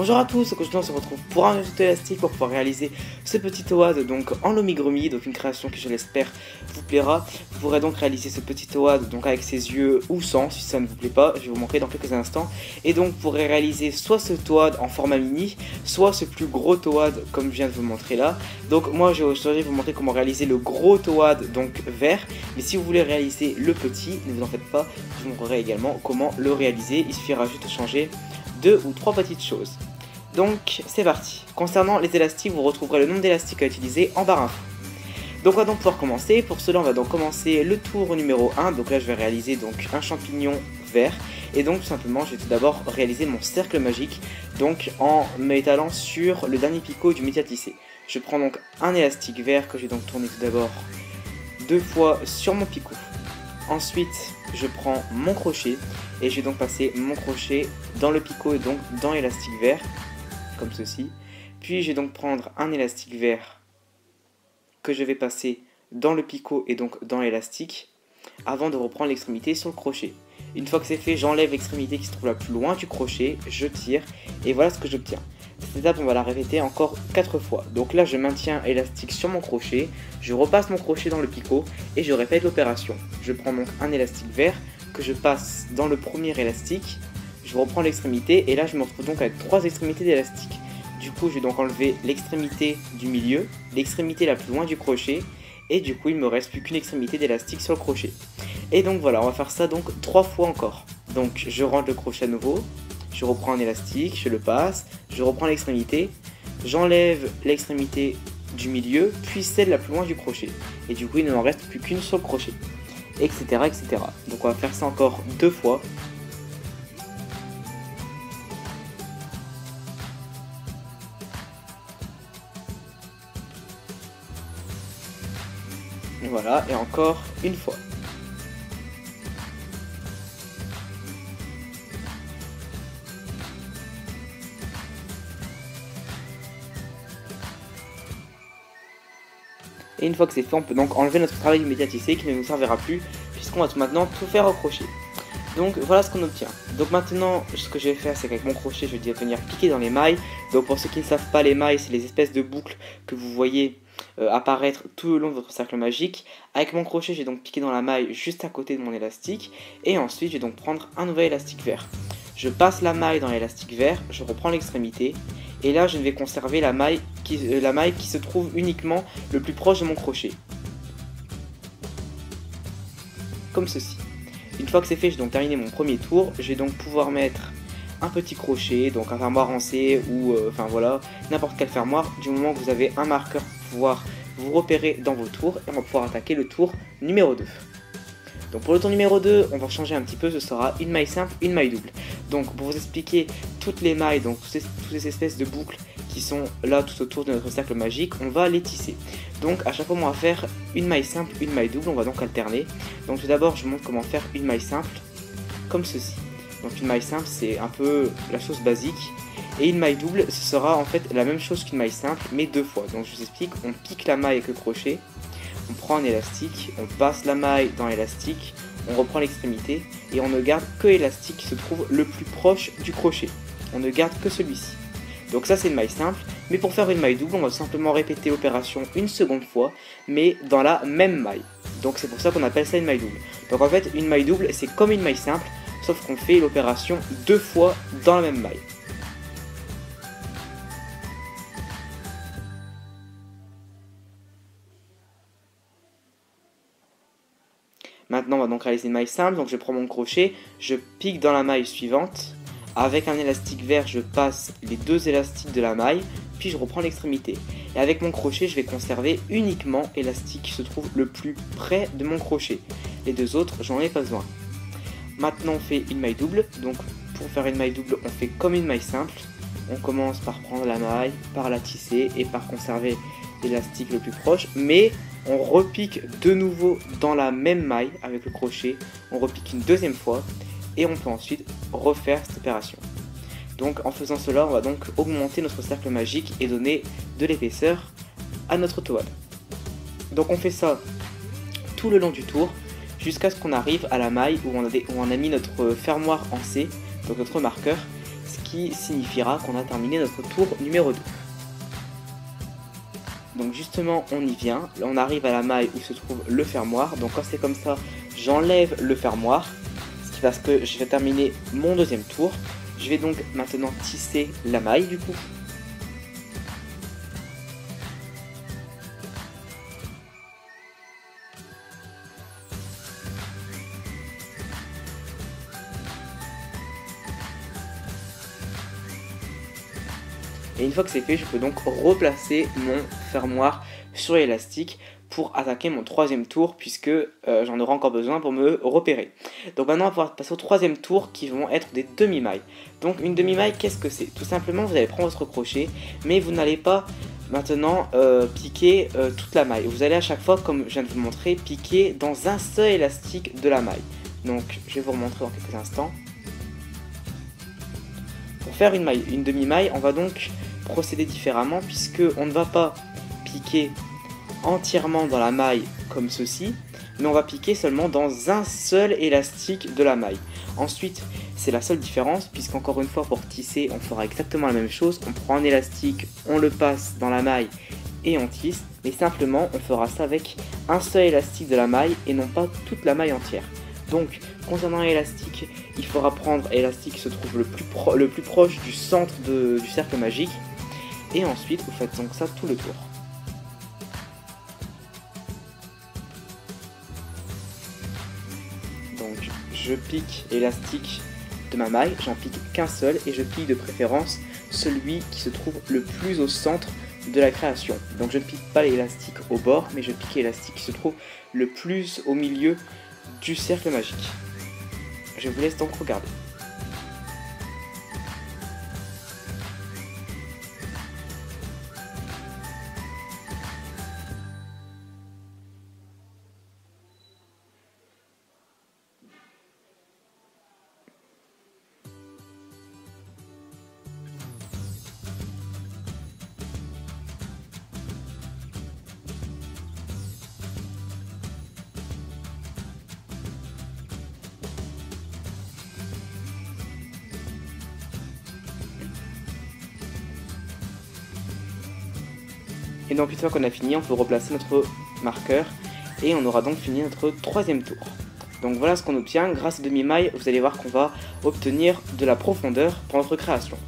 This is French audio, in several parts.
Bonjour à tous, aujourd'hui on se retrouve pour un tuto élastique pour pouvoir réaliser ce petit OAD donc en Omigurumi, donc une création qui je l'espère vous plaira. Vous pourrez donc réaliser ce petit OAD donc avec ses yeux ou sans, si ça ne vous plaît pas, je vais vous montrer dans quelques instants. Et donc vous pourrez réaliser soit ce OAD en format mini, soit ce plus gros OAD comme je viens de vous montrer là. Donc moi je vais aujourd'hui vous montrer comment réaliser le gros OAD donc vert, mais si vous voulez réaliser le petit, ne vous en faites pas, je vous montrerai également comment le réaliser, il suffira juste de changer 2 ou 3 petites choses. Donc c'est parti. Concernant les élastiques, vous retrouverez le nombre d'élastiques à utiliser en barre info. Donc on va donc pouvoir commencer. Pour cela on va donc commencer le tour numéro 1. Donc là je vais réaliser donc un champignon vert. Et donc tout simplement je vais tout d'abord réaliser mon cercle magique. Donc en m'étalant sur le dernier picot du métier à tisser. Je prends donc un élastique vert que je vais donc tourner tout d'abord 2 fois sur mon picot. Ensuite je prends mon crochet et je vais donc passer mon crochet dans le picot et donc dans l'élastique vert, comme ceci. Puis je vais donc prendre un élastique vert que je vais passer dans le picot et donc dans l'élastique avant de reprendre l'extrémité sur le crochet. Une fois que c'est fait, j'enlève l'extrémité qui se trouve la plus loin du crochet, je tire et voilà ce que j'obtiens. Cette étape on va la répéter encore 4 fois. Donc là je maintiens élastique sur mon crochet, je repasse mon crochet dans le picot et je répète l'opération. Je prends donc un élastique vert que je passe dans le premier élastique, je reprends l'extrémité et là je me retrouve donc avec 3 extrémités d'élastique. Du coup je vais donc enlever l'extrémité du milieu, l'extrémité la plus loin du crochet et du coup il me reste plus qu'une extrémité d'élastique sur le crochet. Et donc voilà, on va faire ça donc 3 fois encore. Donc je rentre le crochet à nouveau, je reprends un élastique, je le passe, je reprends l'extrémité, j'enlève l'extrémité du milieu, puis celle la plus loin du crochet. Et du coup il ne m'en reste plus qu'une sur le crochet, etc., etc. Donc on va faire ça encore 2 fois. Voilà, et encore une fois. Et une fois que c'est fait, on peut donc enlever notre travail du métier à tisser qui ne nous servira plus puisqu'on va maintenant tout faire au crochet. Donc voilà ce qu'on obtient. Donc maintenant ce que je vais faire c'est qu'avec mon crochet je vais venir piquer dans les mailles. Donc pour ceux qui ne savent pas, les mailles c'est les espèces de boucles que vous voyez apparaître tout le long de votre cercle magique. Avec mon crochet je vais donc piquer dans la maille juste à côté de mon élastique. Et ensuite je vais donc prendre un nouvel élastique vert. Je passe la maille dans l'élastique vert, je reprends l'extrémité. Et là je vais conserver la maille qui se trouve uniquement le plus proche de mon crochet. Comme ceci. Une fois que c'est fait, je vais donc terminer mon premier tour. Je vais donc pouvoir mettre un petit crochet, donc un fermoir en C ou enfin voilà, n'importe quel fermoir, du moment que vous avez un marqueur pour pouvoir vous repérer dans vos tours. Et on va pouvoir attaquer le tour numéro 2. Donc pour le tour numéro 2, on va changer un petit peu, ce sera une maille simple, une maille double. Donc pour vous expliquer toutes les mailles, donc toutes ces espèces de boucles qui sont là tout autour de notre cercle magique, on va les tisser. Donc à chaque fois on va faire une maille simple, une maille double, on va donc alterner. Donc tout d'abord je vous montre comment faire une maille simple, comme ceci. Donc une maille simple c'est un peu la chose basique. Et une maille double ce sera en fait la même chose qu'une maille simple mais 2 fois. Donc je vous explique, on pique la maille avec le crochet. On prend un élastique, on passe la maille dans l'élastique, on reprend l'extrémité et on ne garde que l'élastique qui se trouve le plus proche du crochet. On ne garde que celui-ci. Donc ça c'est une maille simple, mais pour faire une maille double, on va simplement répéter l'opération une seconde fois, mais dans la même maille. Donc c'est pour ça qu'on appelle ça une maille double. Donc en fait, une maille double, c'est comme une maille simple, sauf qu'on fait l'opération 2 fois dans la même maille. Maintenant on va donc réaliser une maille simple, donc je prends mon crochet, je pique dans la maille suivante, avec un élastique vert je passe les 2 élastiques de la maille, puis je reprends l'extrémité. Et avec mon crochet je vais conserver uniquement l'élastique qui se trouve le plus près de mon crochet. Les 2 autres j'en ai pas besoin. Maintenant on fait une maille double, donc pour faire une maille double on fait comme une maille simple. On commence par prendre la maille, par la tisser et par conserver l'élastique le plus proche, mais on repique de nouveau dans la même maille avec le crochet, on repique une 2e fois et on peut ensuite refaire cette opération. Donc en faisant cela, on va donc augmenter notre cercle magique et donner de l'épaisseur à notre toile. Donc on fait ça tout le long du tour jusqu'à ce qu'on arrive à la maille où on a mis notre fermoir en C, donc notre marqueur. ce qui signifiera qu'on a terminé notre tour numéro 2. Donc justement on y vient, là on arrive à la maille où se trouve le fermoir, donc quand c'est comme ça, j'enlève le fermoir, ce qui fait que je vais terminer mon deuxième tour. Je vais donc maintenant tisser la maille du coup. Et une fois que c'est fait, je peux donc replacer mon fermoir sur l'élastique pour attaquer mon troisième tour, puisque j'en aurai encore besoin pour me repérer. Donc maintenant on va pouvoir passer au troisième tour qui vont être des demi-mailles. Donc une demi-maille, qu'est-ce que c'est? Tout simplement vous allez prendre votre crochet, mais vous n'allez pas maintenant piquer toute la maille. Vous allez à chaque fois, comme je viens de vous montrer, piquer dans un seul élastique de la maille. Donc je vais vous remontrer dans quelques instants. Pour faire une demi-maille, on va donc procéder différemment, puisque on ne va pas piquer entièrement dans la maille comme ceci, mais on va piquer seulement dans un seul élastique de la maille. Ensuite, c'est la seule différence, puisqu'encore une fois pour tisser on fera exactement la même chose. On prend un élastique, on le passe dans la maille et on tisse, mais simplement on fera ça avec un seul élastique de la maille et non pas toute la maille entière. Donc concernant l'élastique, il faudra prendre l'élastique qui se trouve le plus proche du centre du cercle magique, et ensuite vous faites donc ça tout le tour. Donc je pique l'élastique de ma maille, j'en pique qu'un seul et je pique de préférence celui qui se trouve le plus au centre de la création. Donc je ne pique pas l'élastique au bord, mais je pique l'élastique qui se trouve le plus au milieu du cercle magique. Je vous laisse donc regarder. Et donc une fois qu'on a fini, on peut replacer notre marqueur et on aura donc fini notre troisième tour. Donc voilà ce qu'on obtient. Grâce aux demi-mailles, vous allez voir qu'on va obtenir de la profondeur pour notre création.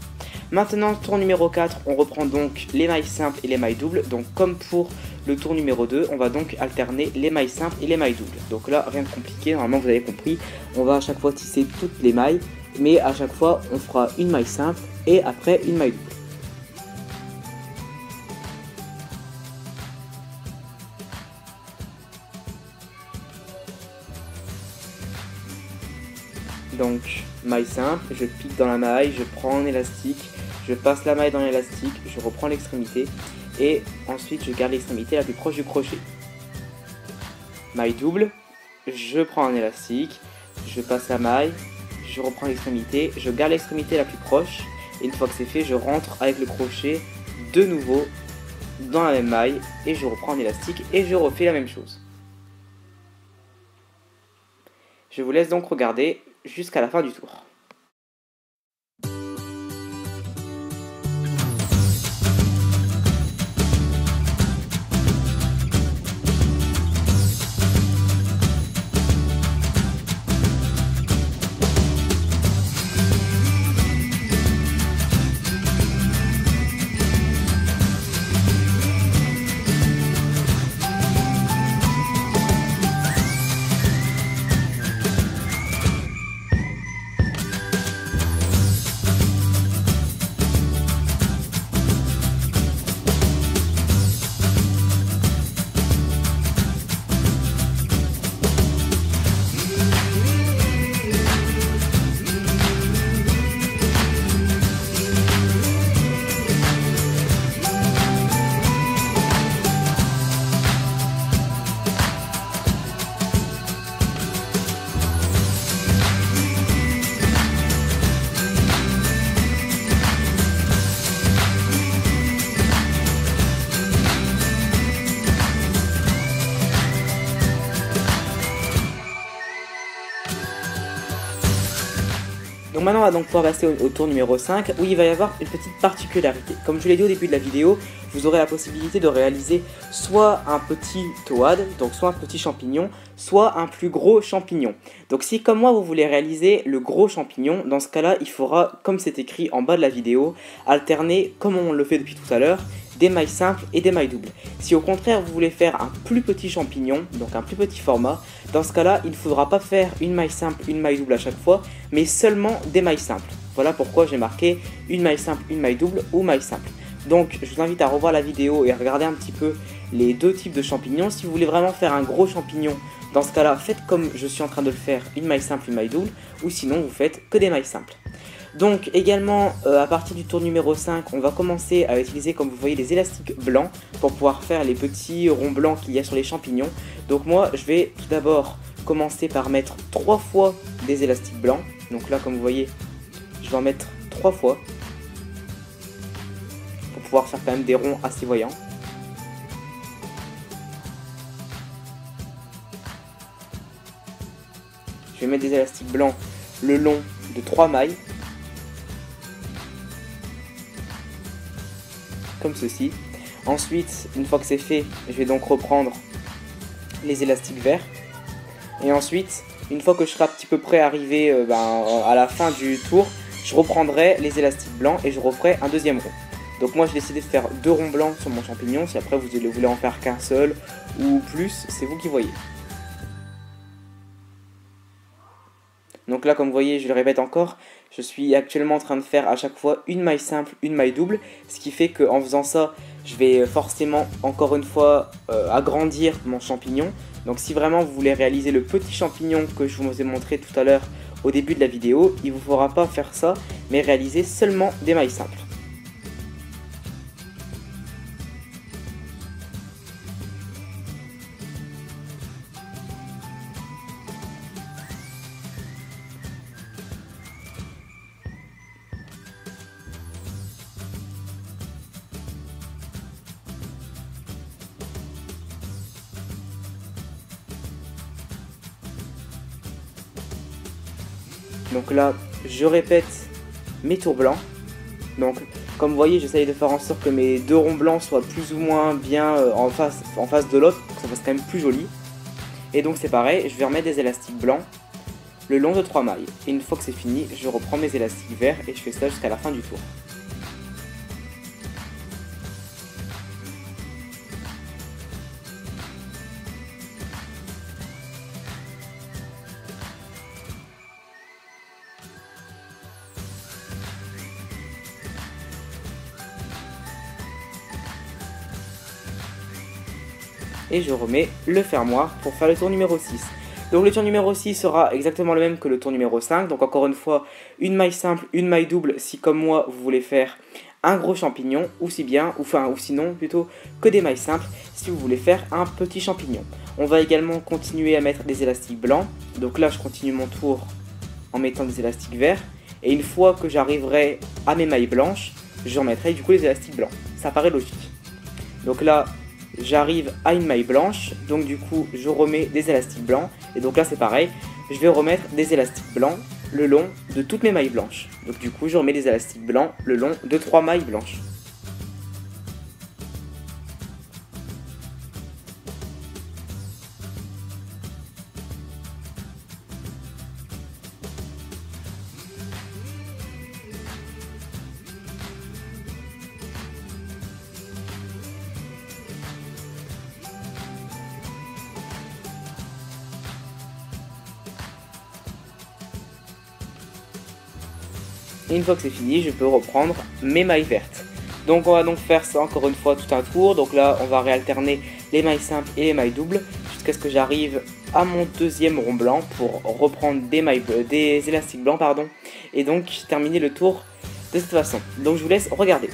Maintenant, tour numéro 4, on reprend donc les mailles simples et les mailles doubles. Donc comme pour le tour numéro 2, on va donc alterner les mailles simples et les mailles doubles. Donc là, rien de compliqué, normalement vous avez compris, on va à chaque fois tisser toutes les mailles, mais à chaque fois on fera une maille simple et après une maille double. Donc maille simple, je pique dans la maille, je prends un élastique, je passe la maille dans l'élastique, je reprends l'extrémité et ensuite je garde l'extrémité la plus proche du crochet. Maille double, je prends un élastique, je passe la maille, je reprends l'extrémité, je garde l'extrémité la plus proche et une fois que c'est fait, je rentre avec le crochet de nouveau dans la même maille et je reprends un élastique et je refais la même chose. Je vous laisse donc regarder jusqu'à la fin du tour. Donc maintenant on va donc pouvoir passer au tour numéro 5 où il va y avoir une petite particularité. Comme je l'ai dit au début de la vidéo, vous aurez la possibilité de réaliser soit un petit toad, donc soit un petit champignon, soit un plus gros champignon. Donc si comme moi vous voulez réaliser le gros champignon, dans ce cas là il faudra, comme c'est écrit en bas de la vidéo, alterner comme on le fait depuis tout à l'heure, des mailles simples et des mailles doubles. Si au contraire vous voulez faire un plus petit champignon, donc un plus petit format, dans ce cas là il ne faudra pas faire une maille simple, une maille double à chaque fois, mais seulement des mailles simples. Voilà pourquoi j'ai marqué une maille simple, une maille double ou maille simple. Donc je vous invite à revoir la vidéo et à regarder un petit peu les deux types de champignons. Si vous voulez vraiment faire un gros champignon, dans ce cas là faites comme je suis en train de le faire, une maille simple, une maille double, ou sinon vous faites que des mailles simples. Donc également à partir du tour numéro 5 on va commencer à utiliser, comme vous voyez, les élastiques blancs pour pouvoir faire les petits ronds blancs qu'il y a sur les champignons. Donc moi je vais tout d'abord commencer par mettre 3 fois des élastiques blancs. Donc là comme vous voyez je vais en mettre 3 fois pour pouvoir faire quand même des ronds assez voyants. Je vais mettre des élastiques blancs le long de 3 mailles, comme ceci. Ensuite, une fois que c'est fait, je vais donc reprendre les élastiques verts. Et ensuite, une fois que je serai un petit peu près arrivé à la fin du tour, je reprendrai les élastiques blancs et je referai un deuxième rond. Donc moi j'ai décidé de faire 2 ronds blancs sur mon champignon. Si après vous voulez en faire qu'un seul ou plus, c'est vous qui voyez. Donc là comme vous voyez, je le répète encore, je suis actuellement en train de faire à chaque fois une maille simple, une maille double. Ce qui fait qu'en faisant ça, je vais forcément encore une fois agrandir mon champignon. Donc si vraiment vous voulez réaliser le petit champignon que je vous ai montré tout à l'heure au début de la vidéo, il ne vous faudra pas faire ça, mais réaliser seulement des mailles simples. Donc là, je répète mes tours blancs. Donc, comme vous voyez, j'essaye de faire en sorte que mes 2 ronds blancs soient plus ou moins bien en face de l'autre, pour que ça fasse quand même plus joli. Et donc c'est pareil, je vais remettre des élastiques blancs le long de 3 mailles. Et une fois que c'est fini, je reprends mes élastiques verts et je fais ça jusqu'à la fin du tour. Et je remets le fermoir pour faire le tour numéro 6. Donc le tour numéro 6 sera exactement le même que le tour numéro 5. Donc encore une fois, une maille simple, une maille double si comme moi vous voulez faire un gros champignon, ou sinon plutôt que des mailles simples si vous voulez faire un petit champignon. On va également continuer à mettre des élastiques blancs. Donc là je continue mon tour en mettant des élastiques verts. Et une fois que j'arriverai à mes mailles blanches, je remettrai du coup les élastiques blancs. Ça paraît logique. Donc là, j'arrive à une maille blanche, donc du coup je remets des élastiques blancs, et donc là c'est pareil, je vais remettre des élastiques blancs le long de toutes mes mailles blanches. Donc du coup je remets des élastiques blancs le long de 3 mailles blanches. Et une fois que c'est fini, je peux reprendre mes mailles vertes. Donc on va donc faire ça encore une fois tout un tour. Donc là on va réalterner les mailles simples et les mailles doubles jusqu'à ce que j'arrive à mon deuxième rond blanc pour reprendre des élastiques blancs et donc terminer le tour de cette façon. Donc je vous laisse regarder.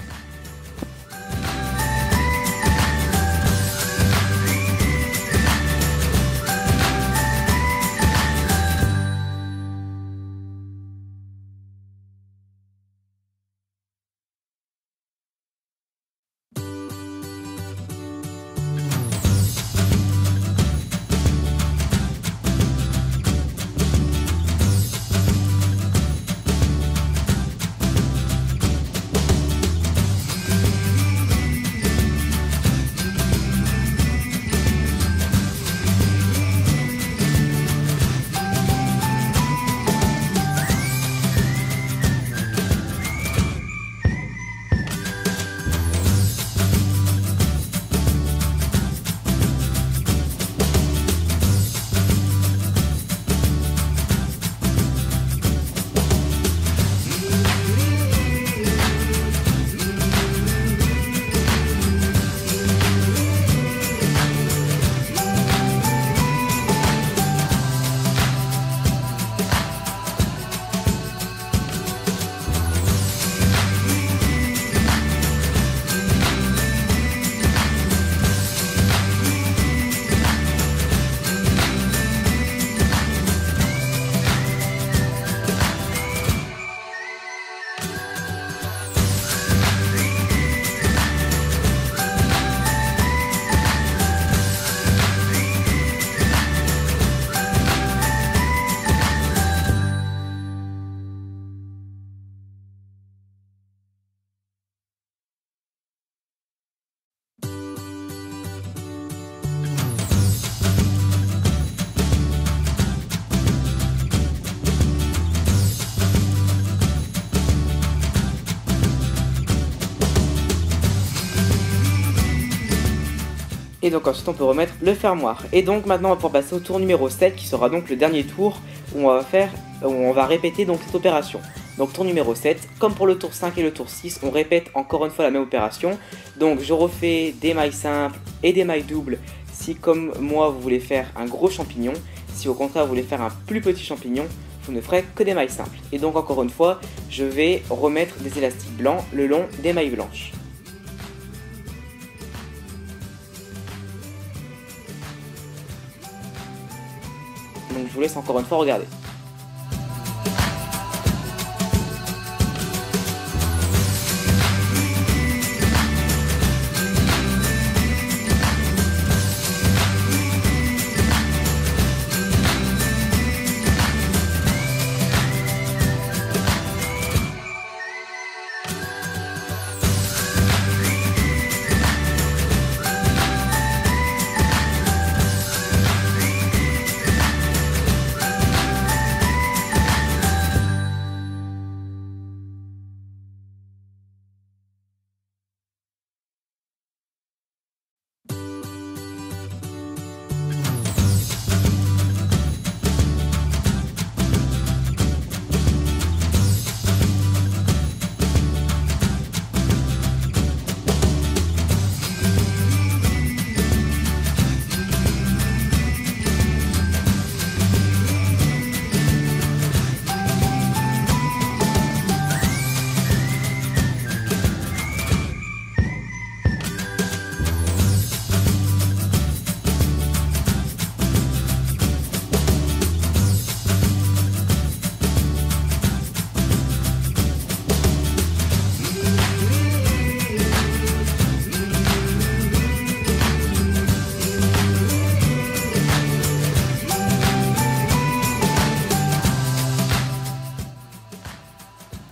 Et donc ensuite on peut remettre le fermoir. Et donc maintenant on va pouvoir passer au tour numéro 7 qui sera donc le dernier tour où on va répéter donc cette opération. Donc tour numéro 7, comme pour le tour 5 et le tour 6, on répète encore une fois la même opération. Donc je refais des mailles simples et des mailles doubles si comme moi vous voulez faire un gros champignon. Si au contraire vous voulez faire un plus petit champignon, vous ne ferez que des mailles simples. Et donc encore une fois, je vais remettre des élastiques blancs le long des mailles blanches. Donc je vous laisse encore une fois regarder.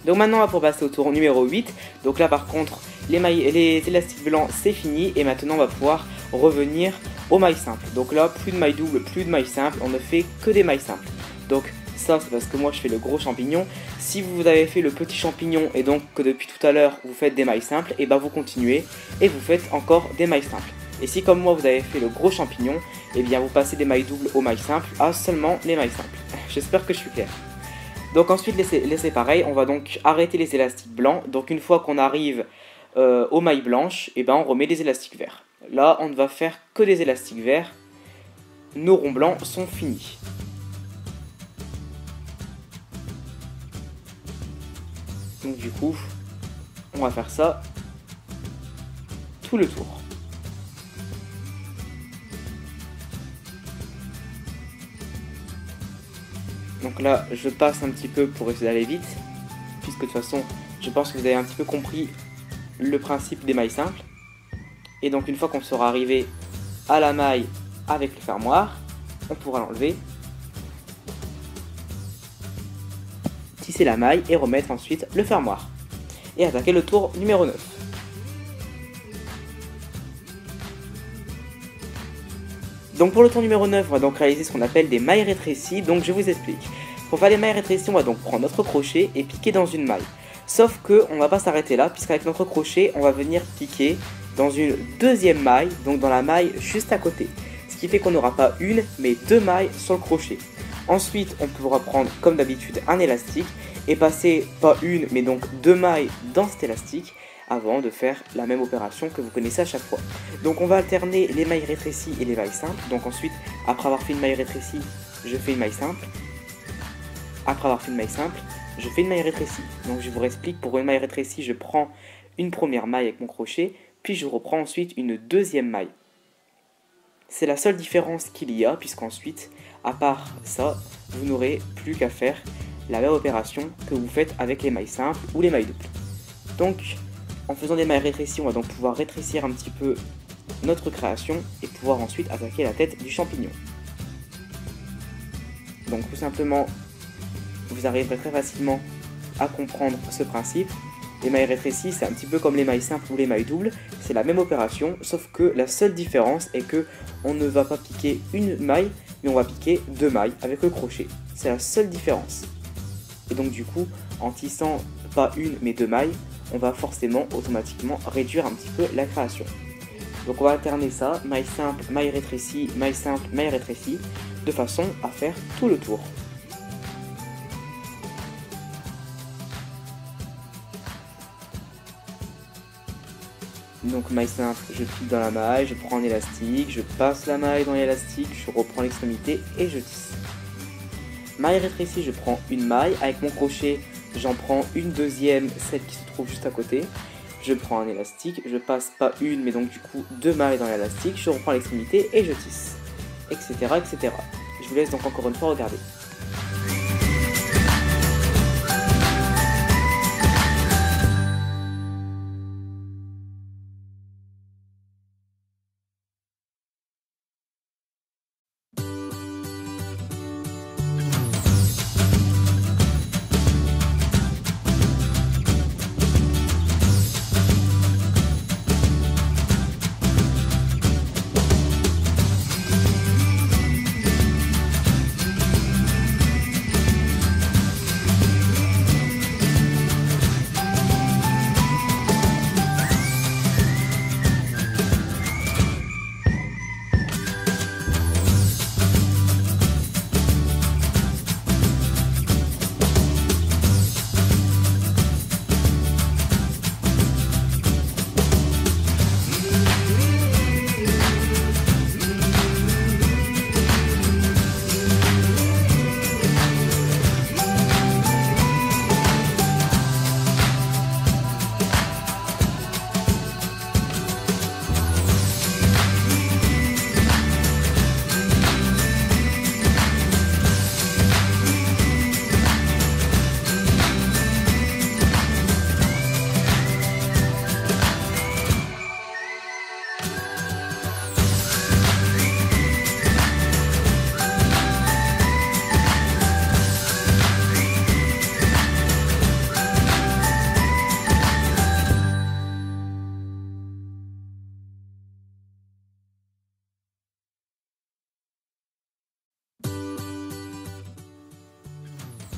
Donc maintenant on va pouvoir passer au tour numéro 8. Donc là par contre les élastiques blancs c'est fini. Et maintenant on va pouvoir revenir aux mailles simples. Donc là plus de mailles doubles, plus de mailles simples. On ne fait que des mailles simples. Donc ça c'est parce que moi je fais le gros champignon. Si vous avez fait le petit champignon et donc que depuis tout à l'heure vous faites des mailles simples, et bah vous continuez et vous faites encore des mailles simples. Et si comme moi vous avez fait le gros champignon, et bien vous passez des mailles doubles aux mailles simples à seulement les mailles simples. J'espère que je suis clair. Donc ensuite laissez pareil, on va donc arrêter les élastiques blancs. Donc une fois qu'on arrive aux mailles blanches, et ben on remet les élastiques verts. Là on ne va faire que des élastiques verts. Nos ronds blancs sont finis. Donc du coup, on va faire ça tout le tour. Donc là, je passe un petit peu pour essayer d'aller vite, puisque de toute façon, je pense que vous avez un petit peu compris le principe des mailles simples. Et donc une fois qu'on sera arrivé à la maille avec le fermoir, on pourra l'enlever, tisser la maille et remettre ensuite le fermoir. Et attaquer le tour numéro 9. Donc pour le tour numéro 9, on va donc réaliser ce qu'on appelle des mailles rétrécies, donc je vous explique. Pour faire les mailles rétrécies, on va donc prendre notre crochet et piquer dans une maille. Sauf que on ne va pas s'arrêter là, puisqu'avec notre crochet, on va venir piquer dans une deuxième maille, donc dans la maille juste à côté. Ce qui fait qu'on n'aura pas une, mais deux mailles sur le crochet. Ensuite, on pourra prendre comme d'habitude un élastique et passer pas une, mais donc deux mailles dans cet élastique, avant de faire la même opération que vous connaissez à chaque fois. Donc on va alterner les mailles rétrécies et les mailles simples. Donc ensuite, après avoir fait une maille rétrécie, je fais une maille simple. Après avoir fait une maille simple, je fais une maille rétrécie. Donc je vous explique, pour une maille rétrécie, je prends une première maille avec mon crochet, puis je reprends ensuite une deuxième maille. C'est la seule différence qu'il y a, puisqu'ensuite, à part ça, vous n'aurez plus qu'à faire la même opération que vous faites avec les mailles simples ou les mailles doubles. Donc, en faisant des mailles rétrécies, on va donc pouvoir rétrécir un petit peu notre création et pouvoir ensuite attaquer la tête du champignon. Donc tout simplement, vous arriverez très facilement à comprendre ce principe. Les mailles rétrécies, c'est un petit peu comme les mailles simples ou les mailles doubles, c'est la même opération, sauf que la seule différence est que on ne va pas piquer une maille, mais on va piquer deux mailles avec le crochet. C'est la seule différence. Et donc du coup, en tissant pas une mais deux mailles, on va forcément automatiquement réduire un petit peu la création. Donc on va alterner ça, maille simple, maille rétrécie, maille simple, maille rétrécie, de façon à faire tout le tour. Donc maille simple, je plie dans la maille, je prends un élastique, je passe la maille dans l'élastique, je reprends l'extrémité et je tisse. Maille rétrécie, je prends une maille, avec mon crochet, j'en prends une deuxième, celle qui se trouve juste à côté. Je prends un élastique, je passe pas une mais donc du coup 2 mailles dans l'élastique, je reprends l'extrémité et je tisse, etc., etc. Je vous laisse donc encore une fois regarder.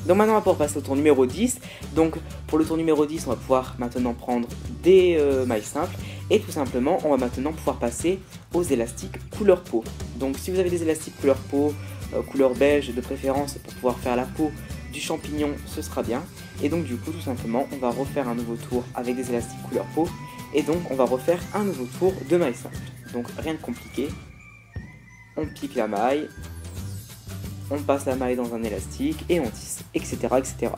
Donc maintenant on va pouvoir passer au tour numéro 10. Donc pour le tour numéro 10 on va pouvoir maintenant prendre des mailles simples. Et tout simplement on va maintenant pouvoir passer aux élastiques couleur peau. Donc si vous avez des élastiques couleur peau, couleur beige de préférence pour pouvoir faire la peau du champignon, ce sera bien. Et donc du coup tout simplement on va refaire un nouveau tour avec des élastiques couleur peau. Et donc on va refaire un nouveau tour de mailles simples. Donc rien de compliqué. On pique la maille. On passe la maille dans un élastique et on tisse, etc., etc.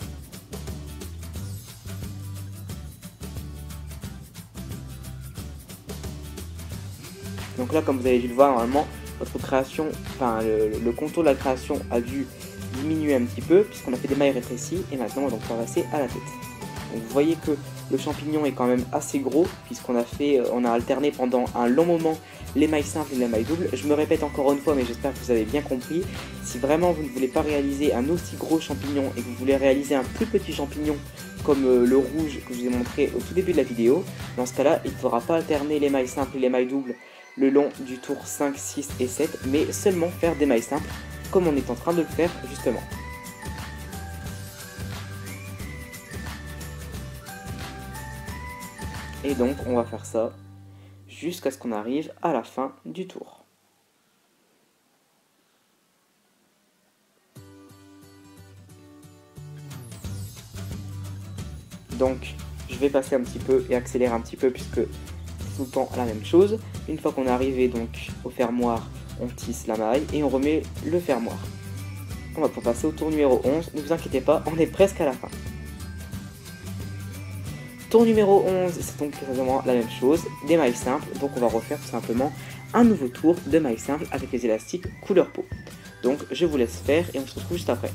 Donc là, comme vous avez dû le voir, normalement, votre création, enfin le contour de la création a dû diminuer un petit peu puisqu'on a fait des mailles rétrécies et maintenant on va donc pouvoir passer à la tête. Donc vous voyez que le champignon est quand même assez gros puisqu'on a alterné pendant un long moment les mailles simples et les mailles doubles. Je me répète encore une fois mais j'espère que vous avez bien compris. Si vraiment vous ne voulez pas réaliser un aussi gros champignon et que vous voulez réaliser un plus petit champignon comme le rouge que je vous ai montré au tout début de la vidéo, dans ce cas là il ne faudra pas alterner les mailles simples et les mailles doubles le long du tour 5, 6 et 7 mais seulement faire des mailles simples comme on est en train de le faire justement. Et donc on va faire ça jusqu'à ce qu'on arrive à la fin du tour. Donc je vais passer un petit peu et accélérer un petit peu puisque c'est tout le temps la même chose. Une fois qu'on est arrivé donc au fermoir, on tisse la maille et on remet le fermoir. On va pouvoir passer au tour numéro 11, ne vous inquiétez pas, on est presque à la fin. Tour numéro 11, c'est donc exactement la même chose, des mailles simples, donc on va refaire tout simplement un nouveau tour de mailles simples avec les élastiques couleur peau. Donc je vous laisse faire et on se retrouve juste après.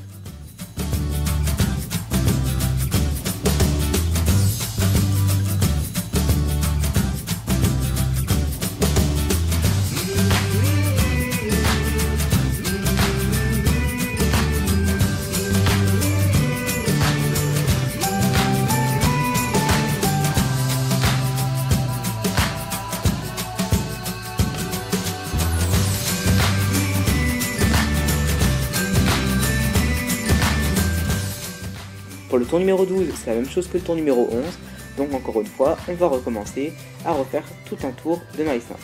Pour le tour numéro 12, c'est la même chose que le tour numéro 11, donc encore une fois, on va recommencer à refaire tout un tour de mailles simples.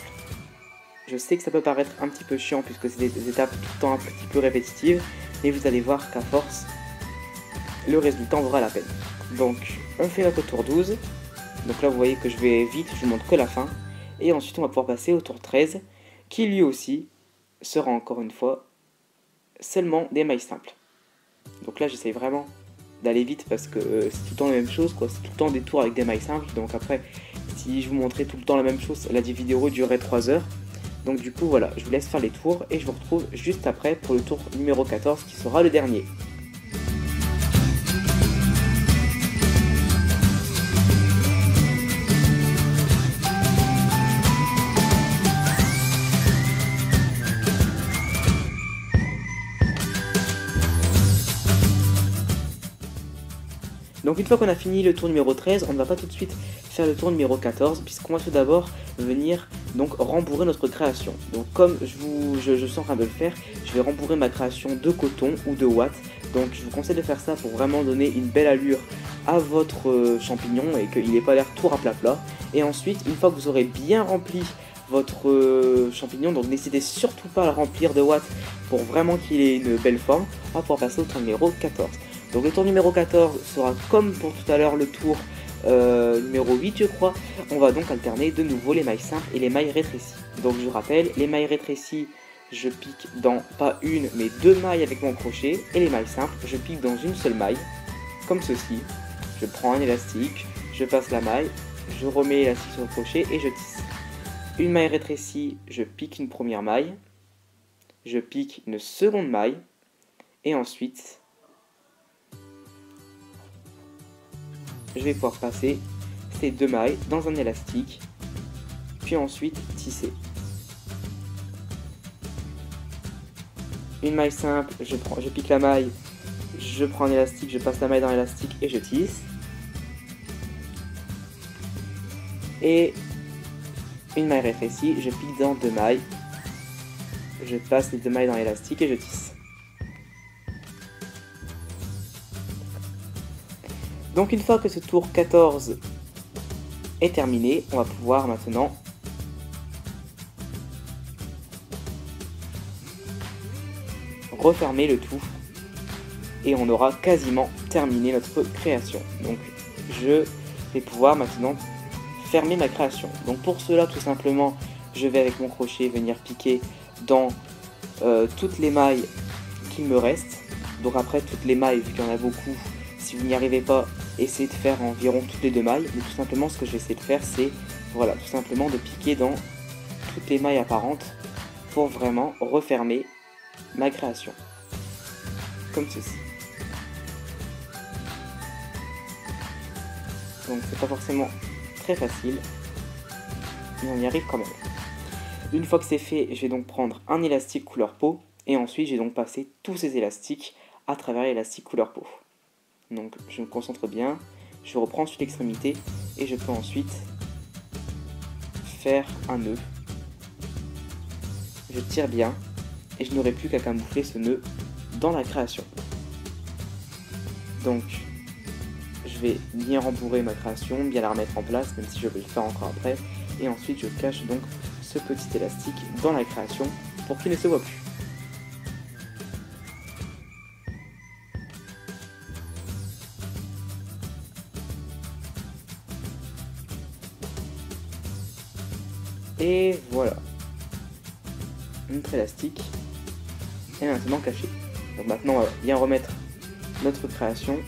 Je sais que ça peut paraître un petit peu chiant puisque c'est des étapes tout le temps un petit peu répétitives, mais vous allez voir qu'à force, le résultat en vaudra la peine. Donc on fait notre tour 12, donc là vous voyez que je vais vite, je vous montre que la fin, et ensuite on va pouvoir passer au tour 13, qui lui aussi sera encore une fois seulement des mailles simples. Donc là j'essaye vraiment d'aller vite parce que c'est tout le temps la même chose, quoi. C'est tout le temps des tours avec des mailles simples, donc après si je vous montrais tout le temps la même chose, la vidéo durerait 3 heures. Donc du coup voilà, je vous laisse faire les tours et je vous retrouve juste après pour le tour numéro 14 qui sera le dernier. Donc une fois qu'on a fini le tour numéro 13, on ne va pas tout de suite faire le tour numéro 14 puisqu'on va tout d'abord venir donc rembourrer notre création. Donc comme je suis en train de le faire, je vais rembourrer ma création de coton ou de ouate. Donc je vous conseille de faire ça pour vraiment donner une belle allure à votre champignon et qu'il n'ait pas l'air tout raplat. Et ensuite, une fois que vous aurez bien rempli votre champignon, donc n'hésitez surtout pas à le remplir de ouate pour vraiment qu'il ait une belle forme, on va pouvoir passer au tour numéro 14. Donc le tour numéro 14 sera comme pour tout à l'heure le tour numéro 8 je crois. On va donc alterner de nouveau les mailles simples et les mailles rétrécies. Donc je rappelle, les mailles rétrécies, je pique dans pas une mais deux mailles avec mon crochet. Et les mailles simples, je pique dans une seule maille, comme ceci. Je prends un élastique, je passe la maille, je remets l'élastique sur le crochet et je tisse. Une maille rétrécie, je pique une première maille, je pique une seconde maille et ensuite je vais pouvoir passer ces deux mailles dans un élastique, puis ensuite tisser. Une maille simple, je pique la maille, je prends un élastique, je passe la maille dans l'élastique et je tisse. Et une maille rétrécie, je pique dans deux mailles, je passe les deux mailles dans l'élastique et je tisse. Donc une fois que ce tour 14 est terminé, on va pouvoir maintenant refermer le tout et on aura quasiment terminé notre création. Donc je vais pouvoir maintenant fermer ma création. Donc pour cela tout simplement je vais avec mon crochet venir piquer dans toutes les mailles qu'il me reste. Donc après toutes les mailles, vu qu'il y en a beaucoup, si vous n'y arrivez pas, essayez de faire environ toutes les deux mailles. Mais tout simplement ce que je vais essayer de faire c'est voilà, tout simplement de piquer dans toutes les mailles apparentes pour vraiment refermer ma création. Comme ceci. Donc c'est pas forcément très facile, mais on y arrive quand même. Une fois que c'est fait, je vais donc prendre un élastique couleur peau et ensuite j'ai donc passé tous ces élastiques à travers l'élastique couleur peau. Donc je me concentre bien, je reprends sur l'extrémité et je peux ensuite faire un nœud. Je tire bien et je n'aurai plus qu'à camoufler ce nœud dans la création. Donc je vais bien rembourrer ma création, bien la remettre en place, même si je vais le faire encore après. Et ensuite je cache donc ce petit élastique dans la création pour qu'il ne se voit plus. Et voilà, notre élastique est maintenant caché. Donc maintenant on va bien remettre notre création.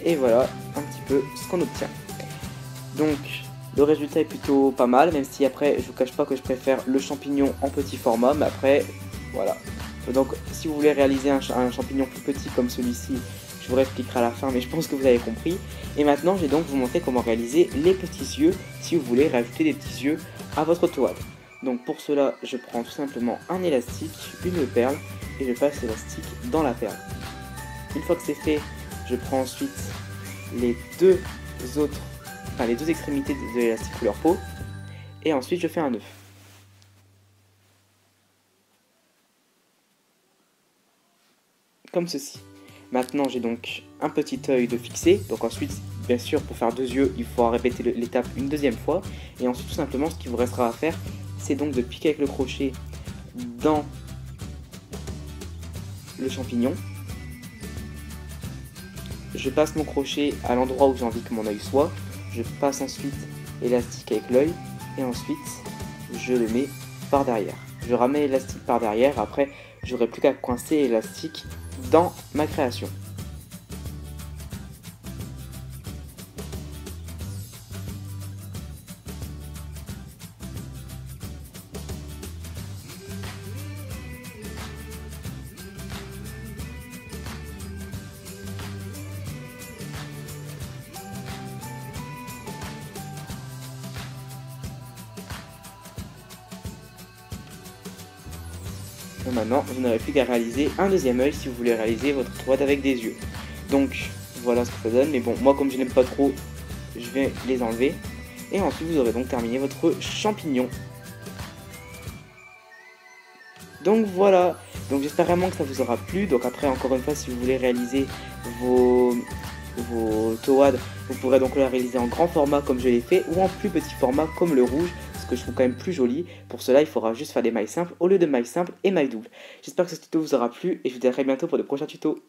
Et voilà un petit peu ce qu'on obtient. Donc le résultat est plutôt pas mal, même si après je vous cache pas que je préfère le champignon en petit format, mais après voilà. Donc si vous voulez réaliser un champignon plus petit comme celui-ci, je vous réexpliquerai à la fin, mais je pense que vous avez compris. Et maintenant je vais donc vous montrer comment réaliser les petits yeux si vous voulez rajouter des petits yeux à votre toile. Donc pour cela je prends tout simplement un élastique, une perle et je passe l'élastique dans la perle. Une fois que c'est fait, je prends ensuite les deux extrémités de l'élastique couleur peau et ensuite je fais un nœud. Comme ceci. Maintenant j'ai donc un petit œil de fixé, donc ensuite bien sûr, pour faire 2 yeux, il faudra répéter l'étape une deuxième fois. Et ensuite, tout simplement, ce qu'il vous restera à faire, c'est donc de piquer avec le crochet dans le champignon. Je passe mon crochet à l'endroit où j'ai envie que mon œil soit. Je passe ensuite l'élastique avec l'œil. Et ensuite, je le mets par derrière. Je ramène l'élastique par derrière. Après, j'aurai plus qu'à coincer l'élastique dans ma création. Et maintenant, vous n'aurez plus qu'à réaliser un deuxième œil si vous voulez réaliser votre toile avec des yeux. Donc, voilà ce que ça donne. Mais bon, moi, comme je n'aime pas trop, je vais les enlever. Et ensuite, vous aurez donc terminé votre champignon. Donc voilà, donc j'espère vraiment que ça vous aura plu. Donc après, encore une fois, si vous voulez réaliser vos toads, vous pourrez donc le réaliser en grand format comme je l'ai fait, ou en plus petit format comme le rouge, ce que je trouve quand même plus joli. Pour cela, il faudra juste faire des mailles simples au lieu de mailles simples et mailles doubles. J'espère que ce tuto vous aura plu et je vous dis à très bientôt pour de prochains tutos.